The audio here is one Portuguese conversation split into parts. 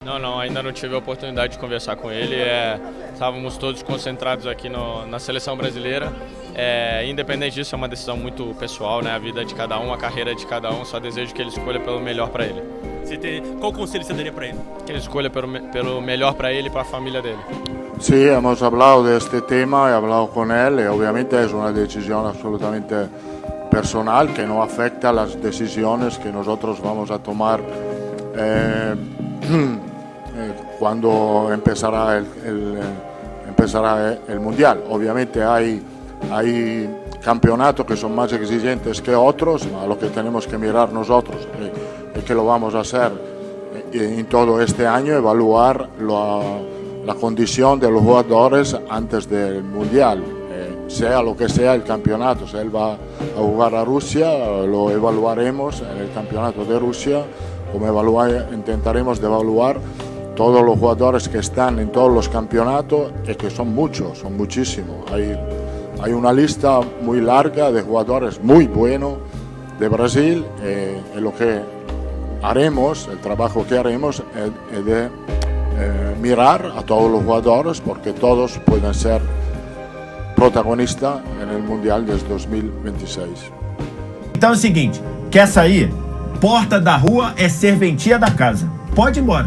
Não, ainda não tive a oportunidade de conversar com ele. Estávamos todos concentrados aqui na seleção brasileira. Independente disso, é uma decisão muito pessoal, né? A vida de cada um, a carreira de cada um. Só desejo que ele escolha pelo melhor para ele. Qual conselho você daria para ele? Que ele escolha pelo melhor para ele e para a família dele. Sí, hemos hablado de este tema, he hablado con él y obviamente es una decisión absolutamente personal que no afecta a las decisiones que nosotros vamos a tomar cuando empezará el Mundial. Obviamente hay campeonatos que son más exigentes que otros, a lo que tenemos que mirar nosotros y que lo vamos a hacer en todo este año, evaluar la condición de los jugadores antes del Mundial, sea lo que sea el campeonato. Si él va a jugar a Rusia, lo evaluaremos en el campeonato de Rusia, como intentaremos de evaluar todos los jugadores que están en todos los campeonatos, y que son muchos, son muchísimos. Hay una lista muy larga de jugadores muy buenos de Brasil, y lo que haremos, el trabajo que haremos es de mirar a todos los jugadores, porque todos pueden ser protagonistas en el Mundial de 2026. Então é o seguinte, quer sair? Porta da rua é serventia da casa. Pode ir embora.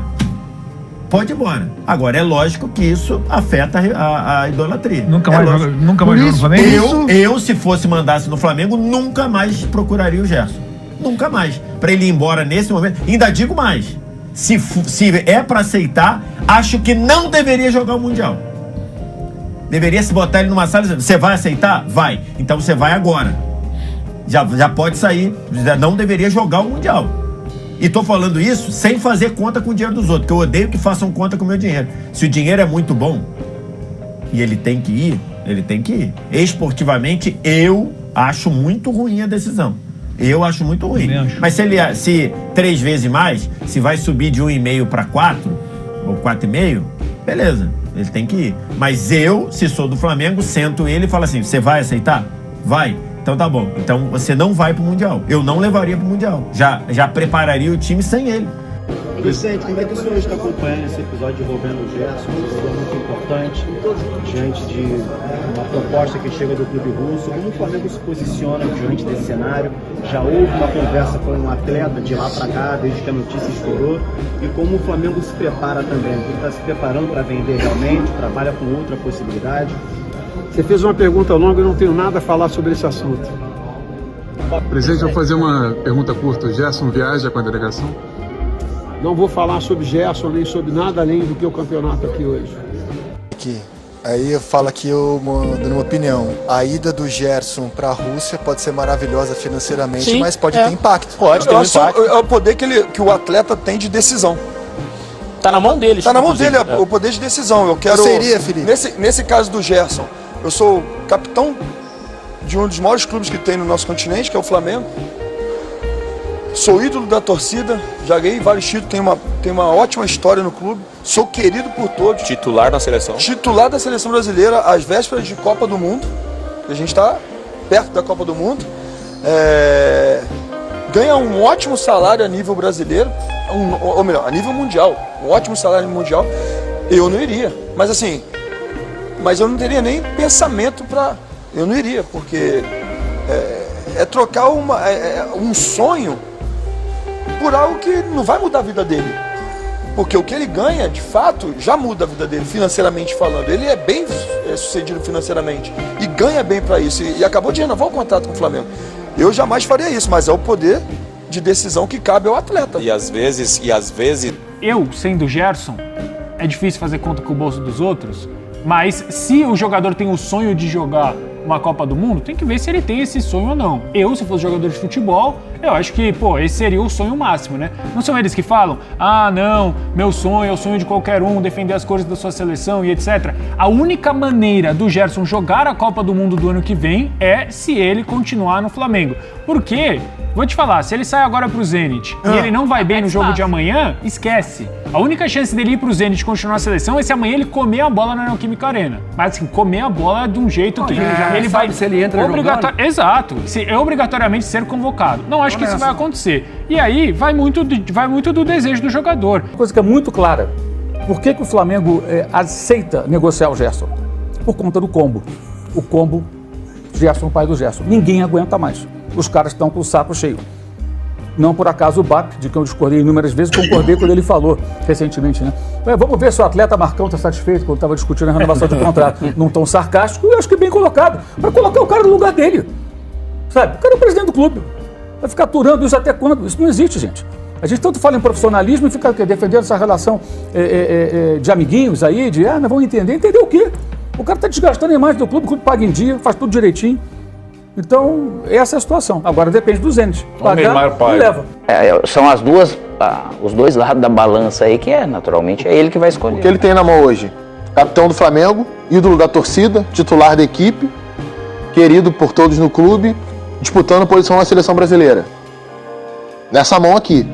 Pode ir embora. Agora, é lógico que isso afeta a idolatria. Nunca mais joga no Flamengo? Eu, se fosse mandasse no Flamengo, nunca mais procuraria o Gerson. Nunca mais. Para ele ir embora nesse momento. Ainda digo mais. Se é para aceitar, acho que não deveria jogar o Mundial. Deveria se botar ele numa sala e dizer, você vai aceitar? Vai. Então você vai agora. Já pode sair. Não deveria jogar o Mundial. E tô falando isso sem fazer conta com o dinheiro dos outros, que eu odeio que façam conta com o meu dinheiro. Se o dinheiro é muito bom e ele tem que ir, ele tem que ir. Esportivamente, eu acho muito ruim a decisão. Eu acho muito ruim. Mas se 3 vezes mais, se vai subir de 1,5 para 4, ou 4,5, beleza, ele tem que ir. Mas eu, se sou do Flamengo, sento ele e falo assim, você vai aceitar? Vai. Então tá bom. Então você não vai pro Mundial. Eu não levaria pro Mundial. Já prepararia o time sem ele. Vicente, como é que o senhor está acompanhando esse episódio envolvendo o Gerson, um jogador muito importante, diante de uma proposta que chega do clube russo? Como o Flamengo se posiciona diante desse cenário? Já houve uma conversa com um atleta de lá para cá, desde que a notícia estourou? E como o Flamengo se prepara também? Ele está se preparando para vender realmente? Trabalha com outra possibilidade? Você fez uma pergunta longa, eu não tenho nada a falar sobre esse assunto. Presidente, eu vou fazer uma pergunta curta. O Gerson viaja com a delegação? Não vou falar sobre Gerson, nem sobre nada além do que o campeonato aqui hoje. Aí eu falo aqui, dando uma opinião. A ida do Gerson para a Rússia pode ser maravilhosa financeiramente, sim, mas pode ter impacto. Pode ter impacto. É o poder que o atleta tem de decisão. Tá na mão dele. Tá na mão dele, o poder de decisão. Eu quero. Você iria, Felipe? Nesse caso do Gerson, eu sou capitão de um dos maiores clubes que tem no nosso continente, que é o Flamengo. Sou ídolo da torcida, já ganhei vários títulos, tenho uma ótima história no clube. Sou querido por todos. Titular da seleção. Titular da seleção brasileira, às vésperas de Copa do Mundo. A gente está perto da Copa do Mundo. Ganha um ótimo salário a nível brasileiro, ou melhor, a nível mundial. Um ótimo salário mundial. Eu não iria. Mas eu não teria nem pensamento para... Eu não iria, porque é trocar um sonho por algo que não vai mudar a vida dele. Porque o que ele ganha, de fato, já muda a vida dele, financeiramente falando. Ele é bem sucedido financeiramente e ganha bem para isso. E acabou de renovar o contrato com o Flamengo. Eu jamais faria isso, mas é o poder de decisão que cabe ao atleta. E às vezes... Eu, sendo Gerson, é difícil fazer conta com o bolso dos outros, mas se o jogador tem o sonho de jogar uma Copa do Mundo, tem que ver se ele tem esse sonho ou não. Eu, se fosse jogador de futebol, eu acho que, esse seria o sonho máximo, né? Não são eles que falam, não, meu sonho é o sonho de qualquer um, defender as cores da sua seleção e etc. A única maneira do Gerson jogar a Copa do Mundo do ano que vem é se ele continuar no Flamengo. Porque Vou te falar, se ele sai agora pro Zenit e ele não vai bem no jogo de amanhã, esquece. A única chance dele ir pro Zenit e continuar a seleção é se amanhã ele comer a bola na Neoquímica Arena. Mas assim, comer a bola de um jeito que ele vai... se ele entra jogando. Exato. É obrigatoriamente ser convocado. Não acho que isso vai acontecer. E aí vai muito do desejo do jogador. Coisa que é muito clara. Por que o Flamengo aceita negociar o Gerson? Por conta do combo. O combo Gerson, pai do Gerson. Ninguém aguenta mais. Os caras estão com o saco cheio. Não por acaso o BAP, de que eu discordei inúmeras vezes, concordei quando ele falou recentemente, né? Vamos ver se o atleta Marcão está satisfeito quando estava discutindo a renovação de contrato. Não tão sarcástico, eu acho que bem colocado. Para colocar o cara no lugar dele. Sabe? O cara é o presidente do clube. Vai ficar aturando isso até quando? Isso não existe, gente. A gente tanto fala em profissionalismo e fica defendendo essa relação de amiguinhos aí, nós vamos entender. Entender o quê? O cara está desgastando a imagem do clube, o clube paga em dia, faz tudo direitinho. Então, essa é a situação. Agora depende do Zenit. Pagar e leva. São os dois lados da balança aí que naturalmente é ele que vai escolher. O que ele tem na mão hoje? Capitão do Flamengo, ídolo da torcida, titular da equipe, querido por todos no clube, disputando posição na seleção brasileira. Nessa mão aqui.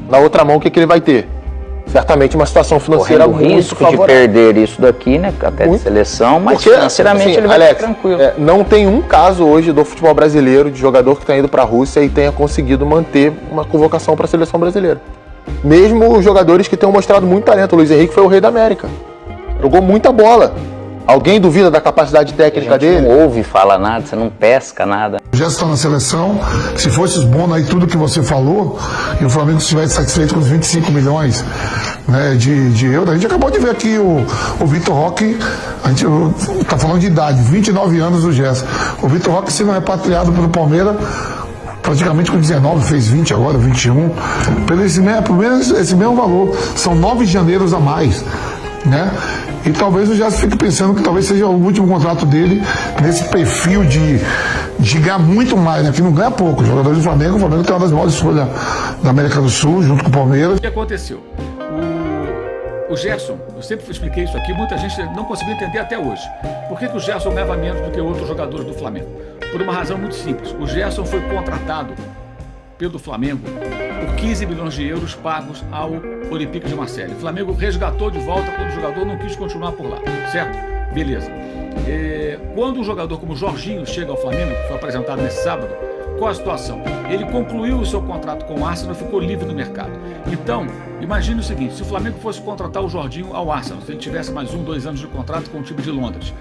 Na outra mão, o que ele vai ter? Certamente uma situação financeira muito risco favorável. De perder isso daqui, né? Até de seleção, mas porque, financeiramente assim, ele vai Alex, ficar tranquilo. Não tem um caso hoje do futebol brasileiro de jogador que está indo para a Rússia e tenha conseguido manter uma convocação para a seleção brasileira. Mesmo os jogadores que tenham mostrado muito talento. O Luiz Henrique foi o rei da América. Jogou muita bola. Alguém duvida da capacidade técnica dele? Não ouve, fala nada, você não pesca nada. O Gerson está na seleção, se fosse os bônus aí, tudo que você falou, e o Flamengo estivesse satisfeito com os 25 milhões né, de euros, a gente acabou de ver aqui o Vitor Roque, a gente está falando de idade, 29 anos do Gerson. O Vitor Roque, se não é repatriado pelo Palmeiras, praticamente com 19, fez 20 agora, 21, pelo esse mesmo valor, são 9 janeiros a mais. Né? E talvez o Gerson fique pensando que talvez seja o último contrato dele nesse perfil de ganhar muito mais, né? Que não ganha pouco. Os jogadores do Flamengo, o Flamengo tem uma das maiores escolhas da América do Sul, junto com o Palmeiras. O que aconteceu? O Gerson, eu sempre expliquei isso aqui, muita gente não conseguiu entender até hoje. Por que o Gerson ganhava menos do que outros jogadores do Flamengo? Por uma razão muito simples. O Gerson foi contratado pelo Flamengo por 15 milhões de euros pagos ao Olympique de Marseille. O Flamengo resgatou de volta quando o jogador não quis continuar por lá, certo? Beleza. Quando um jogador como o Jorginho chega ao Flamengo, que foi apresentado nesse sábado, qual a situação? Ele concluiu o seu contrato com o Arsenal e ficou livre no mercado. Então, imagine o seguinte, se o Flamengo fosse contratar o Jorginho ao Arsenal, se ele tivesse mais 2 anos de contrato com o time de Londres,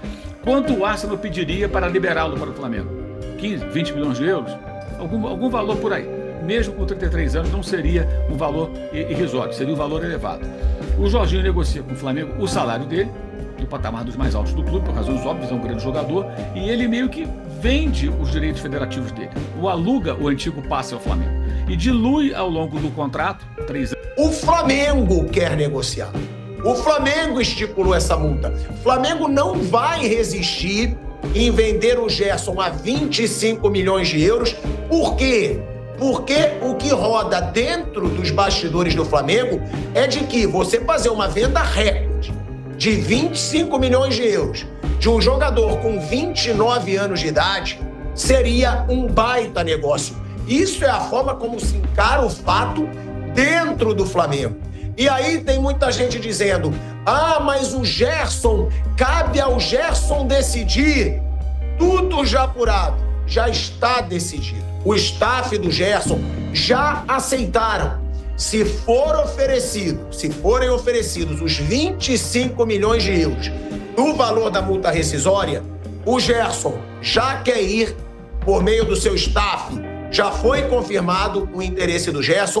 quanto o Arsenal pediria para liberá-lo para o Flamengo? 15, 20 milhões de euros? Algum valor por aí. Mesmo com 33 anos, não seria um valor irrisório, seria um valor elevado. O Jorginho negocia com o Flamengo o salário dele, no patamar dos mais altos do clube, por razões óbvias, é um grande jogador, e ele meio que vende os direitos federativos dele, ou aluga o antigo passe ao Flamengo, e dilui ao longo do contrato, 3 anos. O Flamengo quer negociar. O Flamengo estipulou essa multa. O Flamengo não vai resistir em vender o Gerson a 25 milhões de euros. Por quê? Porque o que roda dentro dos bastidores do Flamengo é de que você fazer uma venda recorde de 25 milhões de euros de um jogador com 29 anos de idade seria um baita negócio. Isso é a forma como se encara o fato dentro do Flamengo. E aí tem muita gente dizendo, mas o Gerson, cabe ao Gerson decidir. Tudo já apurado, já está decidido. O staff do Gerson já aceitaram. Se forem oferecidos os 25 milhões de euros do valor da multa rescisória, o Gerson já quer ir por meio do seu staff. Já foi confirmado o interesse do Gerson